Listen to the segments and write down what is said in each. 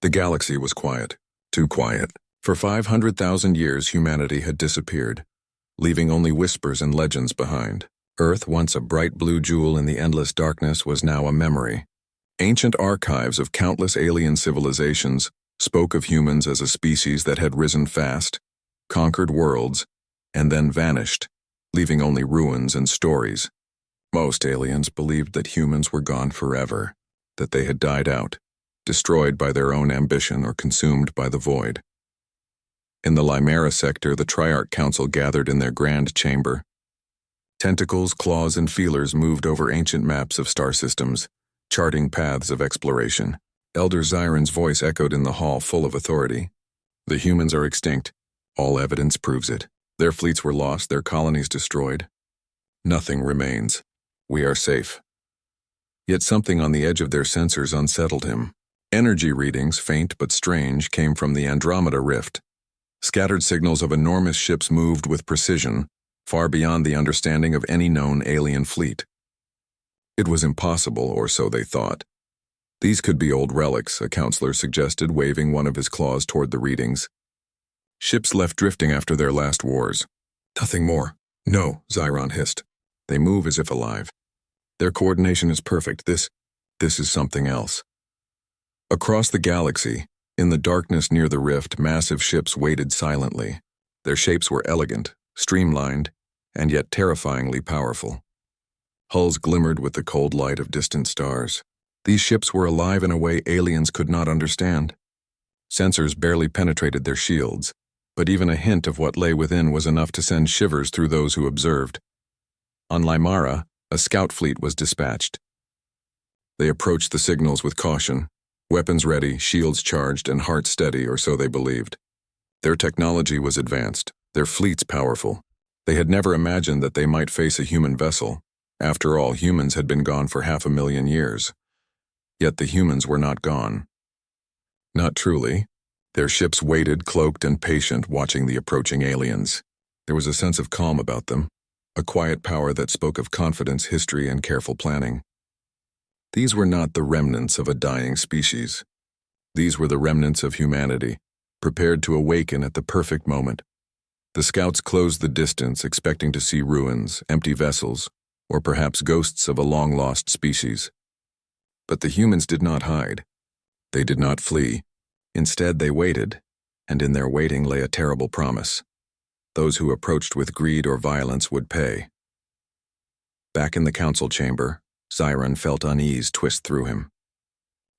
The galaxy was quiet, too quiet. For 500,000 years, humanity had disappeared, leaving only whispers and legends behind. Earth, once a bright blue jewel in the endless darkness, was now a memory. Ancient archives of countless alien civilizations spoke of humans as a species that had risen fast, conquered worlds, and then vanished, leaving only ruins and stories. Most aliens believed that humans were gone forever, that they had died out, destroyed by their own ambition or consumed by the void. In the Limera sector, the Triarch Council gathered in their grand chamber. Tentacles, claws, and feelers moved over ancient maps of star systems, charting paths of exploration. Elder Zyron's voice echoed in the hall, full of authority. The humans are extinct. All evidence proves it. Their fleets were lost, their colonies destroyed. Nothing remains. We are safe. Yet something on the edge of their sensors unsettled him. Energy readings, faint but strange, came from the Andromeda Rift. Scattered signals of enormous ships moved with precision, far beyond the understanding of any known alien fleet. It was impossible, or so they thought. These could be old relics, a counselor suggested, waving one of his claws toward the readings. Ships left drifting after their last wars. Nothing more. No, Zyron hissed. They move as if alive. Their coordination is perfect. This is something else. Across the galaxy, in the darkness near the rift, massive ships waited silently. Their shapes were elegant, streamlined, and yet terrifyingly powerful. Hulls glimmered with the cold light of distant stars. These ships were alive in a way aliens could not understand. Sensors barely penetrated their shields, but even a hint of what lay within was enough to send shivers through those who observed. On Limara, a scout fleet was dispatched. They approached the signals with caution, weapons ready, shields charged, and hearts steady, or so they believed. Their technology was advanced, their fleets powerful. They had never imagined that they might face a human vessel. After all, humans had been gone for 500,000 years. Yet the humans were not gone. Not truly. Their ships waited, cloaked and patient, watching the approaching aliens. There was a sense of calm about them, a quiet power that spoke of confidence, history, and careful planning. These were not the remnants of a dying species. These were the remnants of humanity, prepared to awaken at the perfect moment. The scouts closed the distance, expecting to see ruins, empty vessels, or perhaps ghosts of a long-lost species. But the humans did not hide. They did not flee. Instead, they waited, and in their waiting lay a terrible promise. Those who approached with greed or violence would pay. Back in the council chamber, Zyron felt unease twist through him.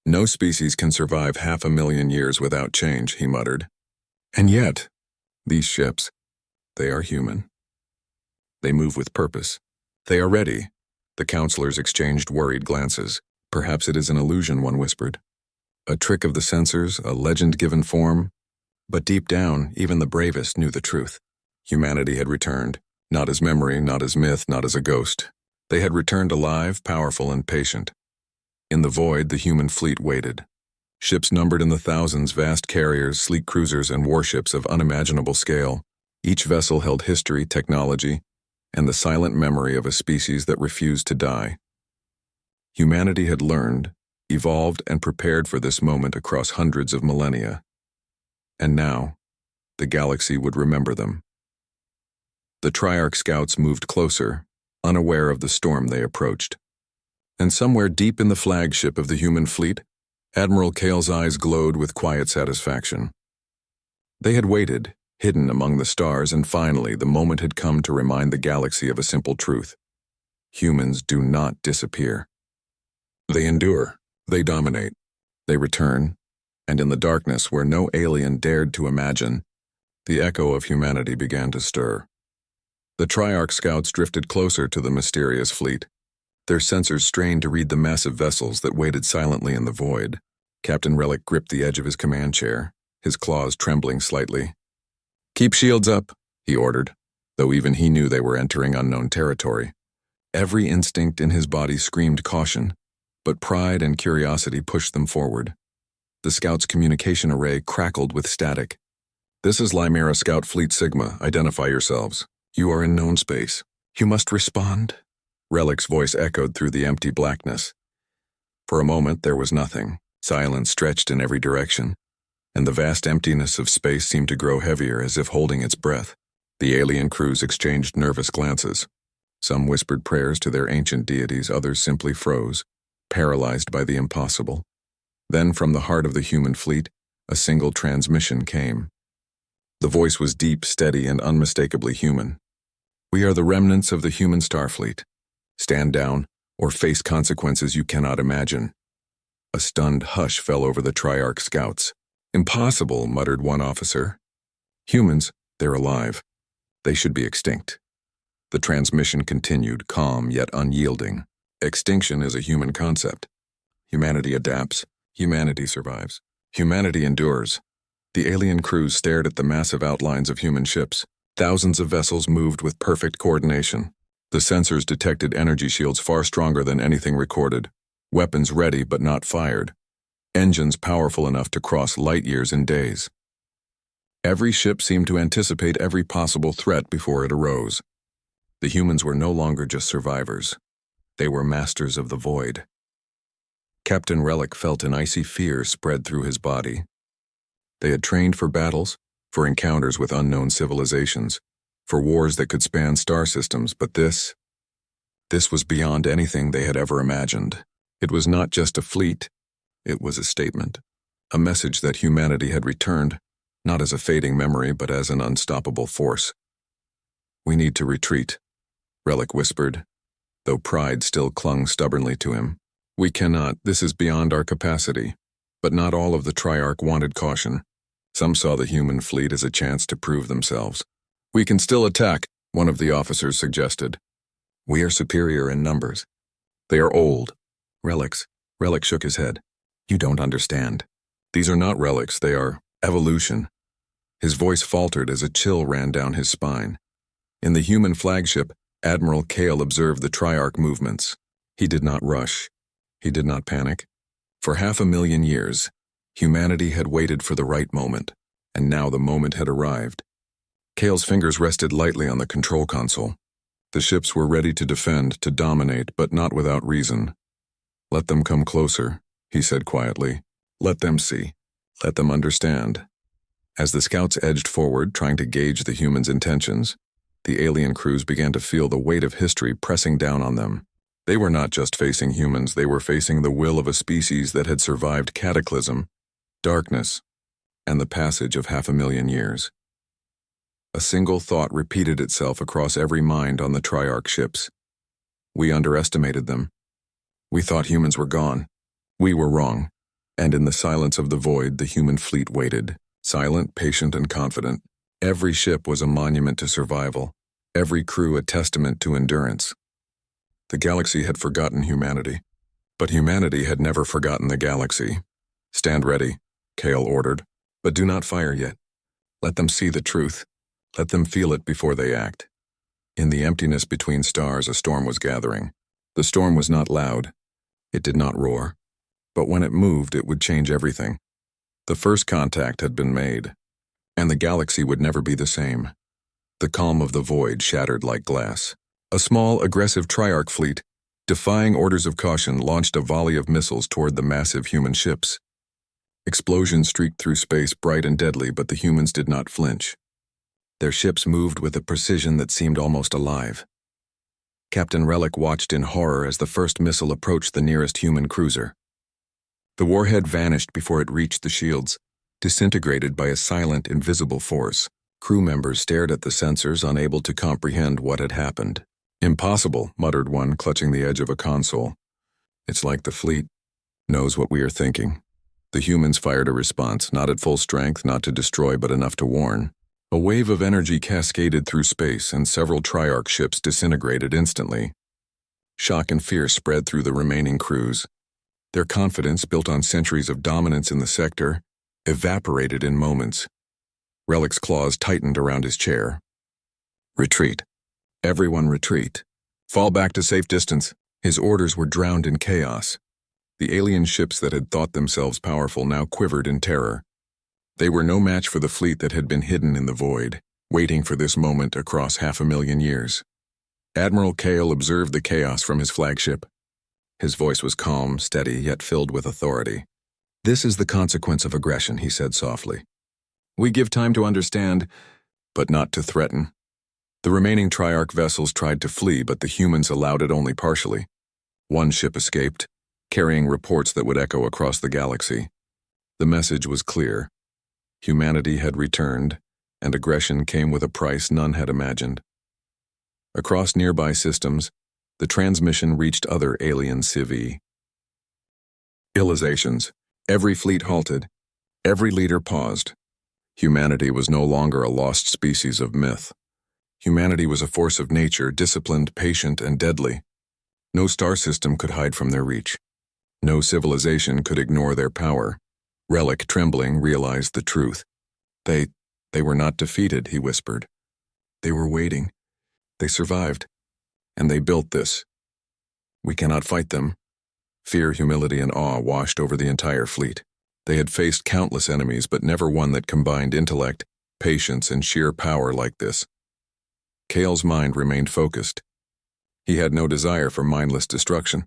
No species can survive 500,000 years without change, he muttered. And yet, these ships, they are human. They move with purpose. They are ready. The counselors exchanged worried glances. Perhaps it is an illusion, one whispered. A trick of the sensors, a legend-given form. But deep down, even the bravest knew the truth. Humanity had returned, not as memory, not as myth, not as a ghost. They had returned alive, powerful, and patient. In the void, the human fleet waited. Ships numbered in the thousands, vast carriers, sleek cruisers, and warships of unimaginable scale. Each vessel held history, technology, and the silent memory of a species that refused to die. Humanity had learned, evolved, and prepared for this moment across hundreds of millennia. And now, the galaxy would remember them. The Triarch scouts moved closer, unaware of the storm they approached. And somewhere deep in the flagship of the human fleet, Admiral Kale's eyes glowed with quiet satisfaction. They had waited, hidden among the stars, and finally the moment had come to remind the galaxy of a simple truth. Humans do not disappear. They endure, they dominate, they return, and in the darkness where no alien dared to imagine, the echo of humanity began to stir. The Triarch scouts drifted closer to the mysterious fleet. Their sensors strained to read the massive vessels that waited silently in the void. Captain Relic gripped the edge of his command chair, his claws trembling slightly. "Keep shields up," he ordered, though even he knew they were entering unknown territory. Every instinct in his body screamed caution, but pride and curiosity pushed them forward. The scouts' communication array crackled with static. "This is Limera Scout Fleet Sigma. Identify yourselves. You are in known space. You must respond." Relic's voice echoed through the empty blackness. For a moment there was nothing. Silence stretched in every direction, and the vast emptiness of space seemed to grow heavier as if holding its breath. The alien crews exchanged nervous glances. Some whispered prayers to their ancient deities, others simply froze, paralyzed by the impossible. Then from the heart of the human fleet, a single transmission came. The voice was deep, steady, and unmistakably human. "We are the remnants of the human Starfleet. Stand down, or face consequences you cannot imagine." A stunned hush fell over the Triarch scouts. "Impossible," muttered one officer. "Humans, they're alive. They should be extinct." The transmission continued, calm yet unyielding. Extinction is a human concept. Humanity adapts. Humanity survives. Humanity endures. The alien crews stared at the massive outlines of human ships. Thousands of vessels moved with perfect coordination. The sensors detected energy shields far stronger than anything recorded. Weapons ready but not fired. Engines powerful enough to cross light years in days. Every ship seemed to anticipate every possible threat before it arose. The humans were no longer just survivors. They were masters of the void. Captain Relic felt an icy fear spread through his body. They had trained for battles, for encounters with unknown civilizations, for wars that could span star systems, but this was beyond anything they had ever imagined. It was not just a fleet, it was a statement, a message that humanity had returned, not as a fading memory, but as an unstoppable force. "We need to retreat," Relic whispered, though pride still clung stubbornly to him. "We cannot, this is beyond our capacity." But not all of the Triarch wanted caution. Some saw the human fleet as a chance to prove themselves. "We can still attack," one of the officers suggested. "We are superior in numbers. They are old. Relics." Relic shook his head. "You don't understand. These are not relics, they are evolution." His voice faltered as a chill ran down his spine. In the human flagship, Admiral Kale observed the Triarch movements. He did not rush. He did not panic. For 500,000 years, humanity had waited for the right moment, and now the moment had arrived. Kale's fingers rested lightly on the control console. The ships were ready to defend, to dominate, but not without reason. "Let them come closer," he said quietly. "Let them see. Let them understand." As the scouts edged forward, trying to gauge the humans' intentions, the alien crews began to feel the weight of history pressing down on them. They were not just facing humans, they were facing the will of a species that had survived cataclysm, darkness, and the passage of 500,000 years. A single thought repeated itself across every mind on the Triarch ships. We underestimated them. We thought humans were gone. We were wrong. And in the silence of the void, the human fleet waited, silent, patient, and confident. Every ship was a monument to survival, every crew a testament to endurance. The galaxy had forgotten humanity, but humanity had never forgotten the galaxy. "Stand ready," Kale ordered, "but do not fire yet. Let them see the truth. Let them feel it before they act." In the emptiness between stars, a storm was gathering. The storm was not loud. It did not roar. But when it moved, it would change everything. The first contact had been made, and the galaxy would never be the same. The calm of the void shattered like glass. A small, aggressive Triarch fleet, defying orders of caution, launched a volley of missiles toward the massive human ships. Explosions streaked through space, bright and deadly, but the humans did not flinch. Their ships moved with a precision that seemed almost alive. Captain Relic watched in horror as the first missile approached the nearest human cruiser. The warhead vanished before it reached the shields, disintegrated by a silent, invisible force. Crew members stared at the sensors, unable to comprehend what had happened. "Impossible," muttered one, clutching the edge of a console. "It's like the fleet knows what we are thinking." The humans fired a response, not at full strength, not to destroy, but enough to warn. A wave of energy cascaded through space, and several Triarch ships disintegrated instantly. Shock and fear spread through the remaining crews. Their confidence, built on centuries of dominance in the sector, evaporated in moments. Relic's claws tightened around his chair. "Retreat. Everyone retreat. Fall back to safe distance." His orders were drowned in chaos. The alien ships that had thought themselves powerful now quivered in terror. They were no match for the fleet that had been hidden in the void, waiting for this moment across 500,000 years. Admiral Kale observed the chaos from his flagship. His voice was calm, steady, yet filled with authority. "This is the consequence of aggression," he said softly. "We give time to understand, but not to threaten." The remaining Triarch vessels tried to flee, but the humans allowed it only partially. One ship escaped, carrying reports that would echo across the galaxy. The message was clear. Humanity had returned, and aggression came with a price none had imagined. Across nearby systems, the transmission reached other alien civvy. Realizations. Every fleet halted. Every leader paused. Humanity was no longer a lost species of myth. Humanity was a force of nature, disciplined, patient, and deadly. No star system could hide from their reach. No civilization could ignore their power. Relic, trembling, realized the truth. They were not defeated, he whispered. They were waiting. They survived. And they built this. We cannot fight them. Fear, humility, and awe washed over the entire fleet. They had faced countless enemies, but never one that combined intellect, patience, and sheer power like this. Kale's mind remained focused. He had no desire for mindless destruction.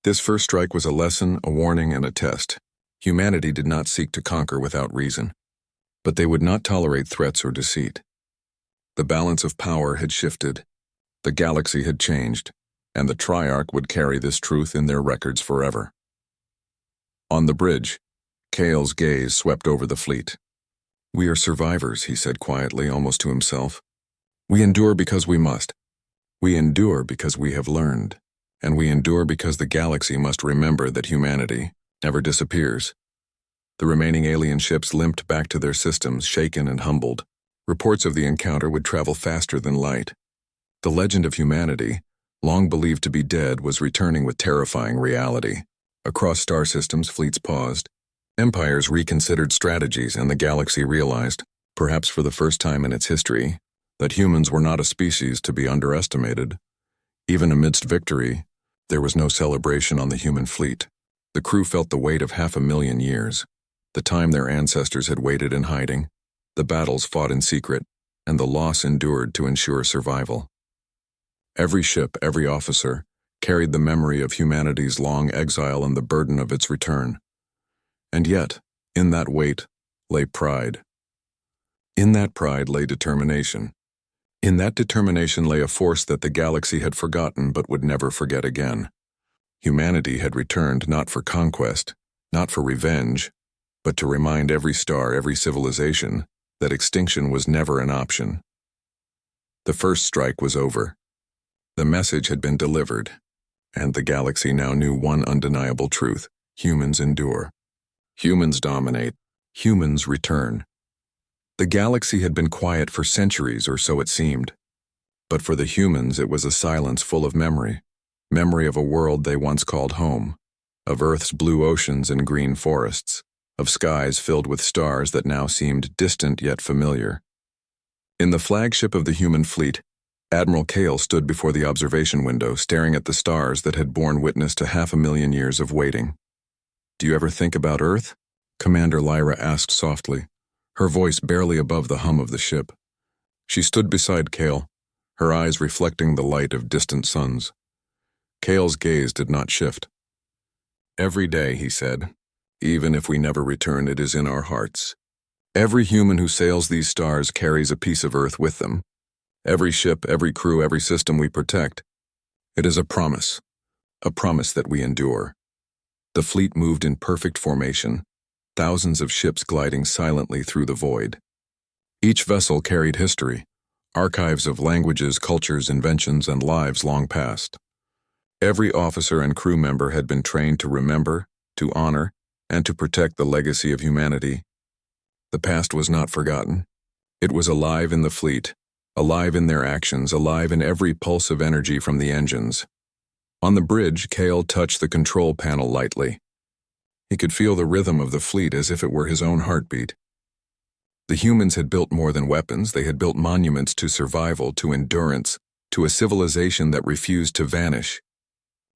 This first strike was a lesson, a warning, and a test. Humanity did not seek to conquer without reason. But they would not tolerate threats or deceit. The balance of power had shifted. The galaxy had changed, and the Triarch would carry this truth in their records forever. On the bridge, Kale's gaze swept over the fleet. "We are survivors," he said quietly, almost to himself. "We endure because we must. We endure because we have learned. And we endure because the galaxy must remember that humanity never disappears." The remaining alien ships limped back to their systems, shaken and humbled. Reports of the encounter would travel faster than light. The legend of humanity, long believed to be dead, was returning with terrifying reality. Across star systems, fleets paused. Empires reconsidered strategies, and the galaxy realized, perhaps for the first time in its history, that humans were not a species to be underestimated. Even amidst victory, there was no celebration on the human fleet. The crew felt the weight of 500,000 years, the time their ancestors had waited in hiding, the battles fought in secret, and the loss endured to ensure survival. Every ship, every officer, carried the memory of humanity's long exile and the burden of its return. And yet, in that weight, lay pride. In that pride lay determination. In that determination lay a force that the galaxy had forgotten but would never forget again. Humanity had returned not for conquest, not for revenge, but to remind every star, every civilization, that extinction was never an option. The first strike was over. The message had been delivered, and the galaxy now knew one undeniable truth: humans endure. Humans dominate. Humans return. The galaxy had been quiet for centuries, or so it seemed. But for the humans, it was a silence full of memory. Memory of a world they once called home, of Earth's blue oceans and green forests, of skies filled with stars that now seemed distant yet familiar. In the flagship of the human fleet, Admiral Kale stood before the observation window, staring at the stars that had borne witness to 500,000 years of waiting. "Do you ever think about Earth?" Commander Lyra asked softly, her voice barely above the hum of the ship. She stood beside Kale, her eyes reflecting the light of distant suns. Kale's gaze did not shift. "Every day," he said, "even if we never return, it is in our hearts. Every human who sails these stars carries a piece of Earth with them. Every ship, every crew, every system we protect. It is a promise that we endure." The fleet moved in perfect formation, thousands of ships gliding silently through the void. Each vessel carried history, archives of languages, cultures, inventions, and lives long past. Every officer and crew member had been trained to remember, to honor, and to protect the legacy of humanity. The past was not forgotten. It was alive in the fleet, alive in their actions, alive in every pulse of energy from the engines. On the bridge, Kale touched the control panel lightly. He could feel the rhythm of the fleet as if it were his own heartbeat. The humans had built more than weapons. They had built monuments to survival, to endurance, to a civilization that refused to vanish.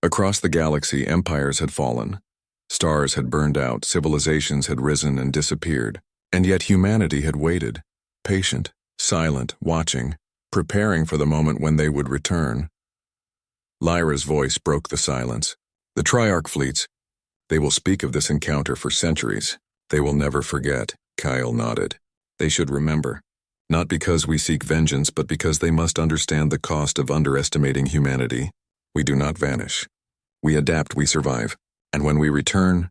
Across the galaxy, empires had fallen. Stars had burned out, civilizations had risen and disappeared. And yet humanity had waited, patient, silent, watching, preparing for the moment when they would return. Lyra's voice broke the silence. "The Triarch fleets, They will speak of this encounter for centuries. They will never forget. Kyle nodded. They should remember. Not because we seek vengeance, but because they must understand the cost of underestimating humanity. We do not vanish. We adapt, we survive. And when we return,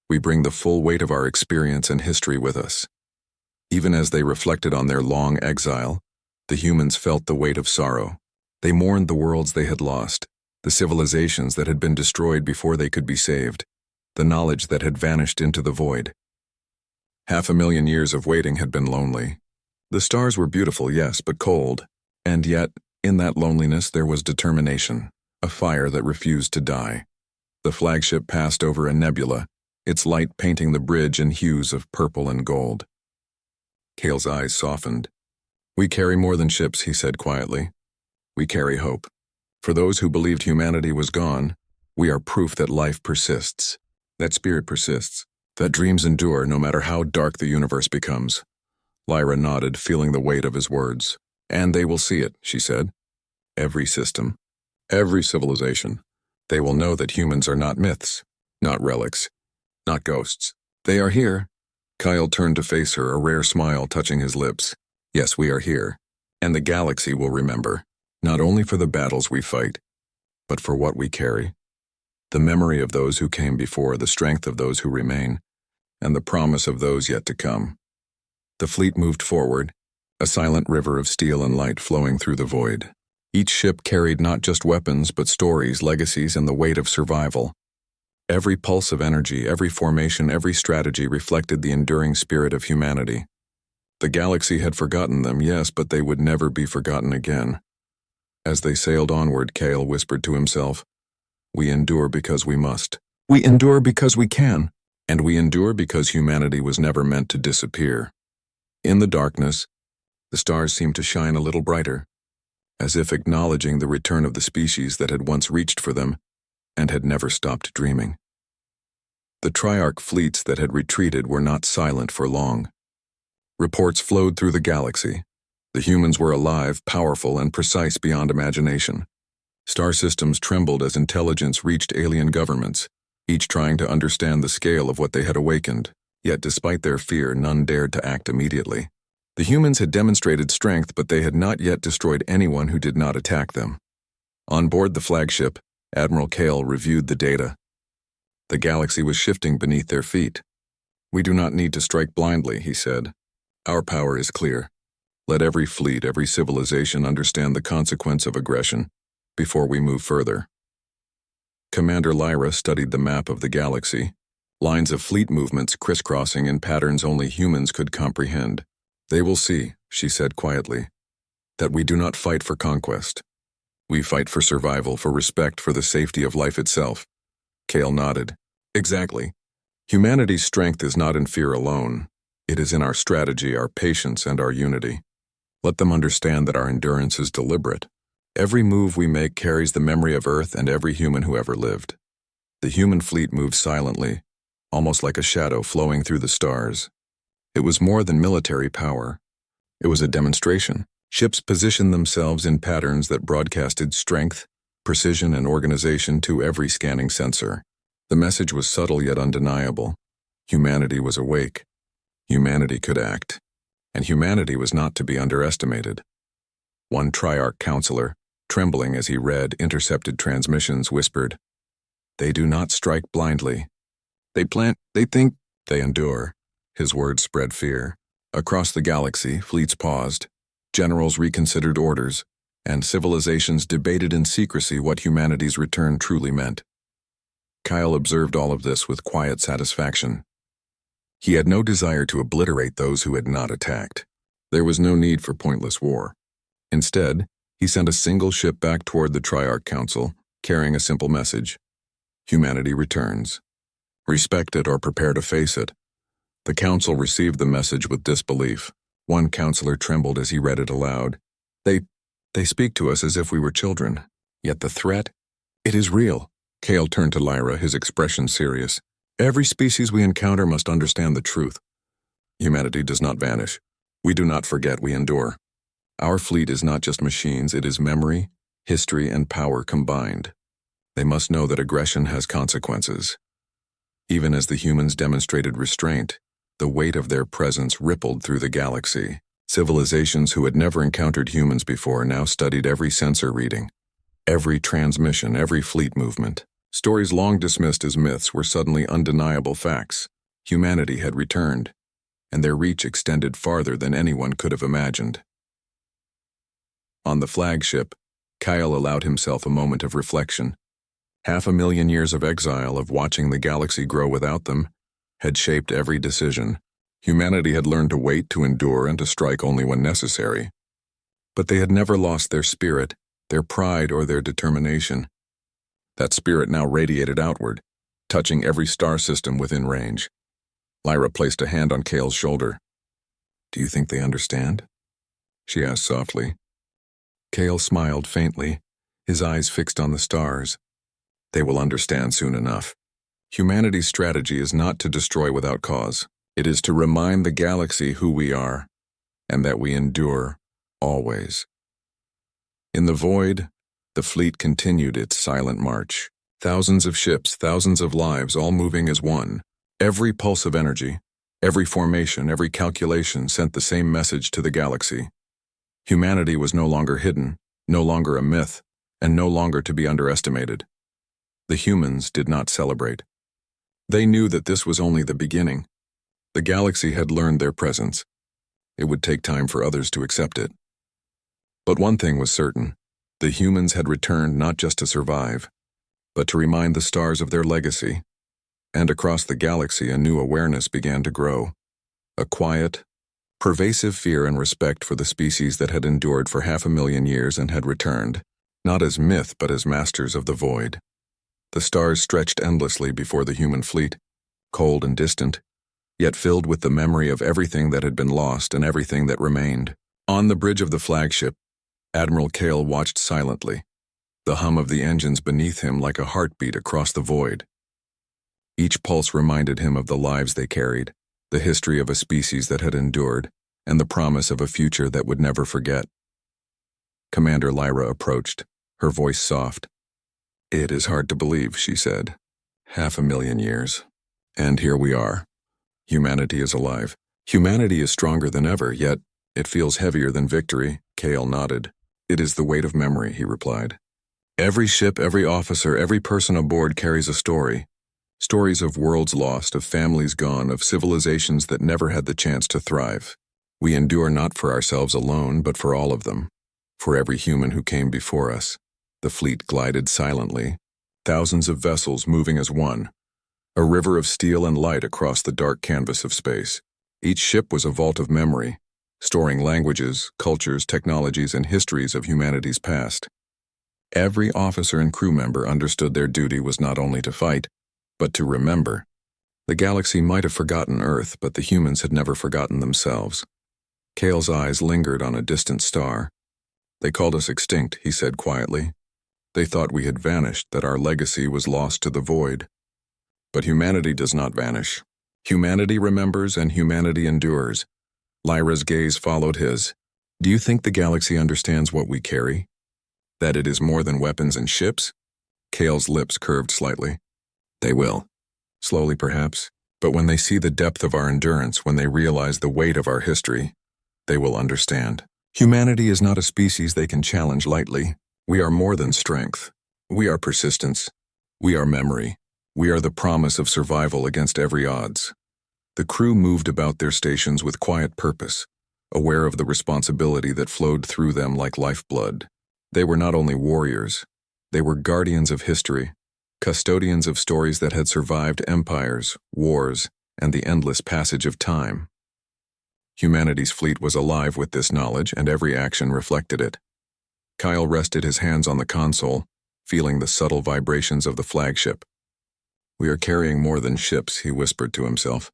we bring the full weight of our experience and history with us. Even as they reflected on their long exile, the humans felt the weight of sorrow. They mourned the worlds they had lost, the civilizations that had been destroyed before they could be saved, the knowledge that had vanished into the void. 500,000 years of waiting had been lonely. The stars were beautiful, yes, but cold. And yet, in that loneliness there was determination, a fire that refused to die. The flagship passed over a nebula, its light painting the bridge in hues of purple and gold. Kale's eyes softened. "We carry more than ships," he said quietly. "We carry hope. For those who believed humanity was gone, we are proof that life persists, that spirit persists, that dreams endure no matter how dark the universe becomes." Lyra nodded, feeling the weight of his words. "And they will see it," she said. "Every system, every civilization. They will know that humans are not myths, not relics, not ghosts. They are here." Kyle turned to face her, a rare smile touching his lips. "Yes, we are here. And the galaxy will remember, not only for the battles we fight, but for what we carry. The memory of those who came before, the strength of those who remain, and the promise of those yet to come." The fleet moved forward, a silent river of steel and light flowing through the void. Each ship carried not just weapons, but stories, legacies, and the weight of survival. Every pulse of energy, every formation, every strategy reflected the enduring spirit of humanity. The galaxy had forgotten them, yes, but they would never be forgotten again. As they sailed onward, Kale whispered to himself, "We endure because we must. We endure because we can. And we endure because humanity was never meant to disappear." In the darkness, the stars seemed to shine a little brighter, as if acknowledging the return of the species that had once reached for them and had never stopped dreaming. The Triarch fleets that had retreated were not silent for long. Reports flowed through the galaxy. The humans were alive, powerful, and precise beyond imagination. Star systems trembled as intelligence reached alien governments, each trying to understand the scale of what they had awakened. Yet despite their fear, none dared to act immediately. The humans had demonstrated strength, but they had not yet destroyed anyone who did not attack them. On board the flagship, Admiral Kale reviewed the data. The galaxy was shifting beneath their feet. "We do not need to strike blindly," he said. "Our power is clear. Let every fleet, every civilization understand the consequence of aggression before we move further." Commander Lyra studied the map of the galaxy, lines of fleet movements crisscrossing in patterns only humans could comprehend. "They will see," she said quietly, "that we do not fight for conquest. We fight for survival, for respect, for the safety of life itself." Kale nodded. "Exactly. Humanity's strength is not in fear alone. It is in our strategy, our patience, and our unity. Let them understand that our endurance is deliberate. Every move we make carries the memory of Earth and every human who ever lived." The human fleet moved silently, almost like a shadow flowing through the stars. It was more than military power. It was a demonstration. Ships positioned themselves in patterns that broadcasted strength, precision, and organization to every scanning sensor. The message was subtle yet undeniable. Humanity was awake. Humanity could act. And humanity was not to be underestimated. One Triarch counselor, trembling as he read intercepted transmissions, whispered, "They do not strike blindly. They plant, they think, they endure." His words spread fear. Across the galaxy, fleets paused, generals reconsidered orders, and civilizations debated in secrecy what humanity's return truly meant. Kyle observed all of this with quiet satisfaction. He had no desire to obliterate those who had not attacked. There was no need for pointless war. Instead, he sent a single ship back toward the Triarch Council, carrying a simple message: "Humanity returns. Respect it or prepare to face it." The council received the message with disbelief. One counselor trembled as he read it aloud. They speak to us as if we were children. Yet the threat? It is real." Kale turned to Lyra, his expression serious. "Every species we encounter must understand the truth. Humanity does not vanish. We do not forget, we endure. Our fleet is not just machines, it is memory, history, and power combined. They must know that aggression has consequences." Even as the humans demonstrated restraint, the weight of their presence rippled through the galaxy. Civilizations who had never encountered humans before now studied every sensor reading, every transmission, every fleet movement. Stories long dismissed as myths were suddenly undeniable facts. Humanity had returned, and their reach extended farther than anyone could have imagined. On the flagship, Kyle allowed himself a moment of reflection. 500,000 years of exile, of watching the galaxy grow without them, had shaped every decision. Humanity had learned to wait, to endure, and to strike only when necessary. But they had never lost their spirit, their pride, or their determination. That spirit now radiated outward, touching every star system within range. Lyra placed a hand on Kale's shoulder. "Do you think they understand?" she asked softly. Kale smiled faintly, his eyes fixed on the stars. "They will understand soon enough. Humanity's strategy is not to destroy without cause. It is to remind the galaxy who we are, and that we endure, always." In the void, the fleet continued its silent march. Thousands of ships, thousands of lives, all moving as one. Every pulse of energy, every formation, every calculation sent the same message to the galaxy. Humanity was no longer hidden, no longer a myth, and no longer to be underestimated. The humans did not celebrate. They knew that this was only the beginning. The galaxy had learned their presence. It would take time for others to accept it. But one thing was certain. The humans had returned not just to survive, but to remind the stars of their legacy. And across the galaxy, a new awareness began to grow. A quiet, pervasive fear and respect for the species that had endured for 500,000 years and had returned, not as myth but as masters of the void. The stars stretched endlessly before the human fleet, cold and distant, yet filled with the memory of everything that had been lost and everything that remained. On the bridge of the flagship, Admiral Kale watched silently, the hum of the engines beneath him like a heartbeat across the void. Each pulse reminded him of the lives they carried, the history of a species that had endured, and the promise of a future that would never forget. Commander Lyra approached, her voice soft. "It is hard to believe," she said. 500,000 years. And here we are. Humanity is alive. Humanity is stronger than ever, yet it feels heavier than victory. Kale nodded. "It is the weight of memory," he replied. "Every ship, every officer, every person aboard carries a story. Stories of worlds lost, of families gone, of civilizations that never had the chance to thrive. We endure not for ourselves alone, but for all of them, for every human who came before us." The fleet glided silently, thousands of vessels moving as one, a river of steel and light across the dark canvas of space. Each ship was a vault of memory, storing languages, cultures, technologies, and histories of humanity's past. Every officer and crew member understood their duty was not only to fight, but to remember. The galaxy might have forgotten Earth, but the humans had never forgotten themselves. Kale's eyes lingered on a distant star. "They called us extinct," he said quietly. "They thought we had vanished, that our legacy was lost to the void. But humanity does not vanish. Humanity remembers and humanity endures." Lyra's gaze followed his. "Do you think the galaxy understands what we carry? That it is more than weapons and ships?" Kale's lips curved slightly. "They will. Slowly perhaps. But when they see the depth of our endurance, when they realize the weight of our history, they will understand. Humanity is not a species they can challenge lightly. We are more than strength. We are persistence. We are memory. We are the promise of survival against every odds." The crew moved about their stations with quiet purpose, aware of the responsibility that flowed through them like lifeblood. They were not only warriors, they were guardians of history, custodians of stories that had survived empires, wars, and the endless passage of time. Humanity's fleet was alive with this knowledge, and every action reflected it. Kyle rested his hands on the console, feeling the subtle vibrations of the flagship. "We are carrying more than ships," he whispered to himself.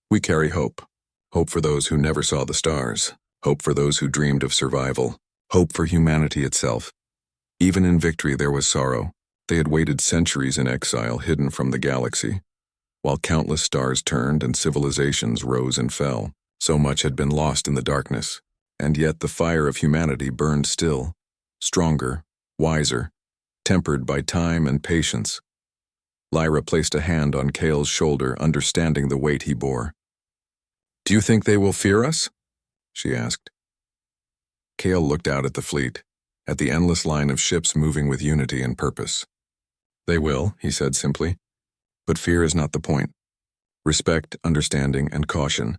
"We carry hope. Hope for those who never saw the stars. Hope for those who dreamed of survival. Hope for humanity itself." Even in victory there was sorrow. They had waited centuries in exile, hidden from the galaxy, while countless stars turned and civilizations rose and fell. So much had been lost in the darkness, and yet the fire of humanity burned still, stronger, wiser, tempered by time and patience. Lyra placed a hand on Kale's shoulder, understanding the weight he bore. "Do you think they will fear us?" she asked. Kale looked out at the fleet, at the endless line of ships moving with unity and purpose. "They will," he said simply. "But fear is not the point. Respect, understanding, and caution.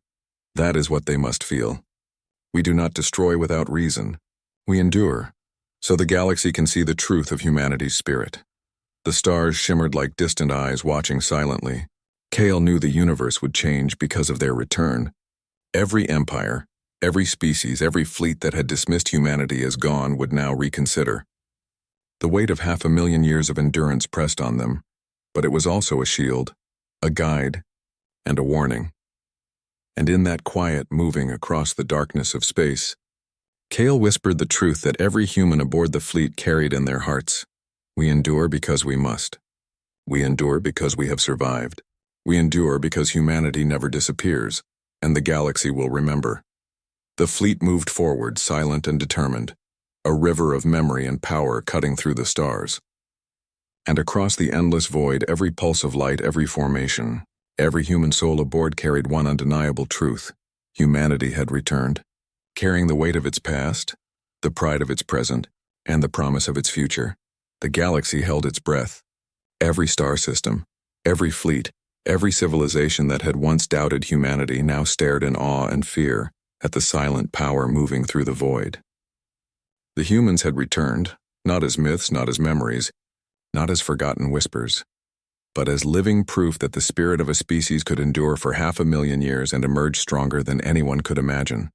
That is what they must feel. We do not destroy without reason. We endure, so the galaxy can see the truth of humanity's spirit." The stars shimmered like distant eyes watching silently. Kale knew the universe would change because of their return. Every empire, every species, every fleet that had dismissed humanity as gone would now reconsider. The weight of 500,000 years of endurance pressed on them, but it was also a shield, a guide, and a warning. And in that quiet moving across the darkness of space, Kale whispered the truth that every human aboard the fleet carried in their hearts. We endure because we must. We endure because we have survived. We endure because humanity never disappears, and the galaxy will remember. The fleet moved forward, silent and determined, a river of memory and power cutting through the stars. And across the endless void, every pulse of light, every formation, every human soul aboard carried one undeniable truth. Humanity had returned, carrying the weight of its past, the pride of its present, and the promise of its future. The galaxy held its breath. Every star system, every fleet, every civilization that had once doubted humanity now stared in awe and fear at the silent power moving through the void. The humans had returned, not as myths, not as memories, not as forgotten whispers, but as living proof that the spirit of a species could endure for 500,000 years and emerge stronger than anyone could imagine.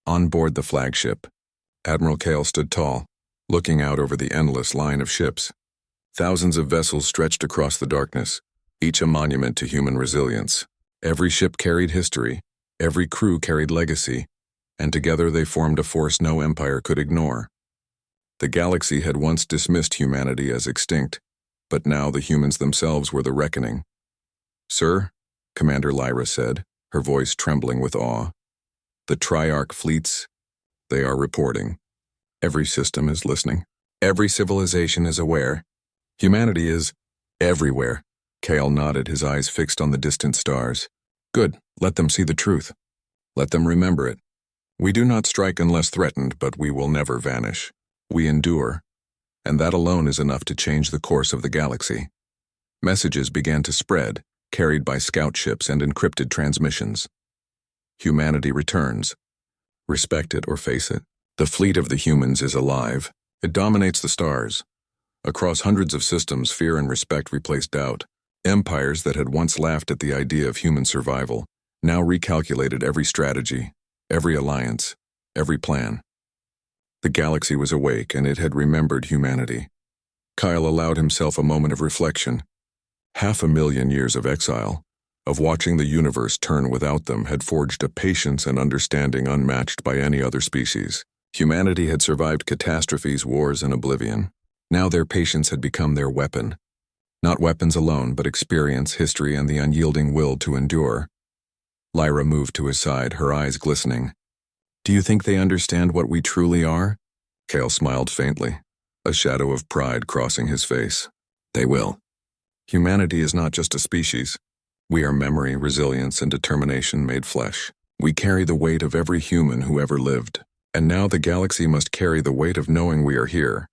On board the flagship, Admiral Kale stood tall, looking out over the endless line of ships. Thousands of vessels stretched across the darkness, each a monument to human resilience. Every ship carried history, every crew carried legacy, and together they formed a force no empire could ignore. The galaxy had once dismissed humanity as extinct, but now the humans themselves were the reckoning. "Sir," Commander Lyra said, her voice trembling with awe, "the Triarch fleets, they are reporting. Every system is listening. Every civilization is aware. Humanity is everywhere." Kale nodded, his eyes fixed on the distant stars. "Good, let them see the truth. Let them remember it. We do not strike unless threatened, but we will never vanish. We endure, and that alone is enough to change the course of the galaxy." Messages began to spread, carried by scout ships and encrypted transmissions. Humanity returns. Respect it or face it. The fleet of the humans is alive. It dominates the stars. Across hundreds of systems, fear and respect replaced doubt. Empires that had once laughed at the idea of human survival now recalculated every strategy, every alliance, every plan. The galaxy was awake, and it had remembered humanity. Kyle allowed himself a moment of reflection. 500,000 years of exile, of watching the universe turn without them, had forged a patience and understanding unmatched by any other species. Humanity had survived catastrophes, wars, and oblivion. Now their patience had become their weapon. Not weapons alone, but experience, history, and the unyielding will to endure. Lyra moved to his side, her eyes glistening. "Do you think they understand what we truly are?" Kale smiled faintly, a shadow of pride crossing his face. "They will. Humanity is not just a species. We are memory, resilience, and determination made flesh. We carry the weight of every human who ever lived. And now the galaxy must carry the weight of knowing we are here."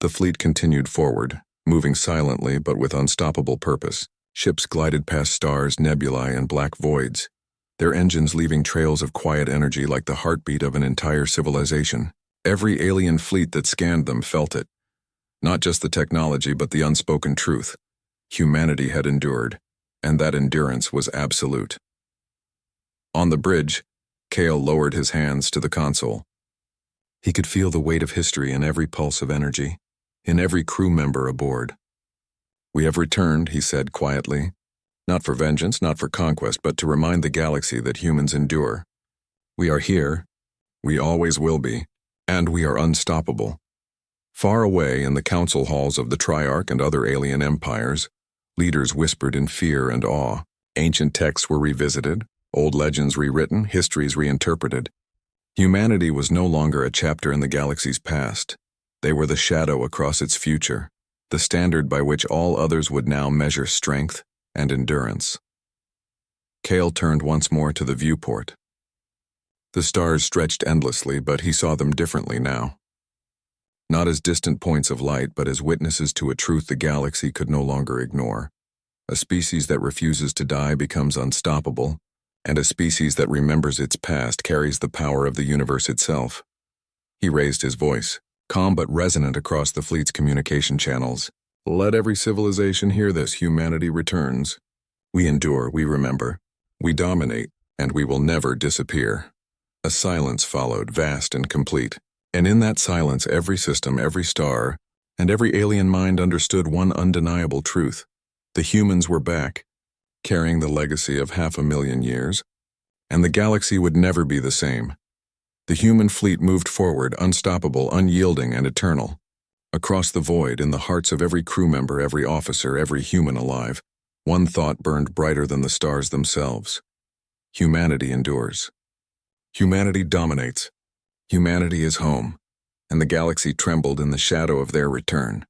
The fleet continued forward, moving silently but with unstoppable purpose. Ships glided past stars, nebulae, and black voids, their engines leaving trails of quiet energy like the heartbeat of an entire civilization. Every alien fleet that scanned them felt it. Not just the technology, but the unspoken truth. Humanity had endured, and that endurance was absolute. On the bridge, Kale lowered his hands to the console. He could feel the weight of history in every pulse of energy, in every crew member aboard. "We have returned," he said quietly. "Not for vengeance, not for conquest, but to remind the galaxy that humans endure. We are here, we always will be, and we are unstoppable." Far away in the council halls of the Triarch and other alien empires, leaders whispered in fear and awe. Ancient texts were revisited, old legends rewritten, histories reinterpreted. Humanity was no longer a chapter in the galaxy's past. They were the shadow across its future, the standard by which all others would now measure strength and endurance. Cale turned once more to the viewport. The stars stretched endlessly, but he saw them differently now. Not as distant points of light, but as witnesses to a truth the galaxy could no longer ignore. A species that refuses to die becomes unstoppable, and a species that remembers its past carries the power of the universe itself. He raised his voice, calm but resonant across the fleet's communication channels. Let every civilization hear this: humanity returns. We endure, we remember, we dominate, and we will never disappear. A silence followed, vast and complete, and in that silence every system, every star, and every alien mind understood one undeniable truth. The humans were back, carrying the legacy of 500,000 years, and the galaxy would never be the same. The human fleet moved forward, unstoppable, unyielding, and eternal. Across the void, in the hearts of every crew member, every officer, every human alive, one thought burned brighter than the stars themselves. Humanity endures. Humanity dominates. Humanity is home, and the galaxy trembled in the shadow of their return.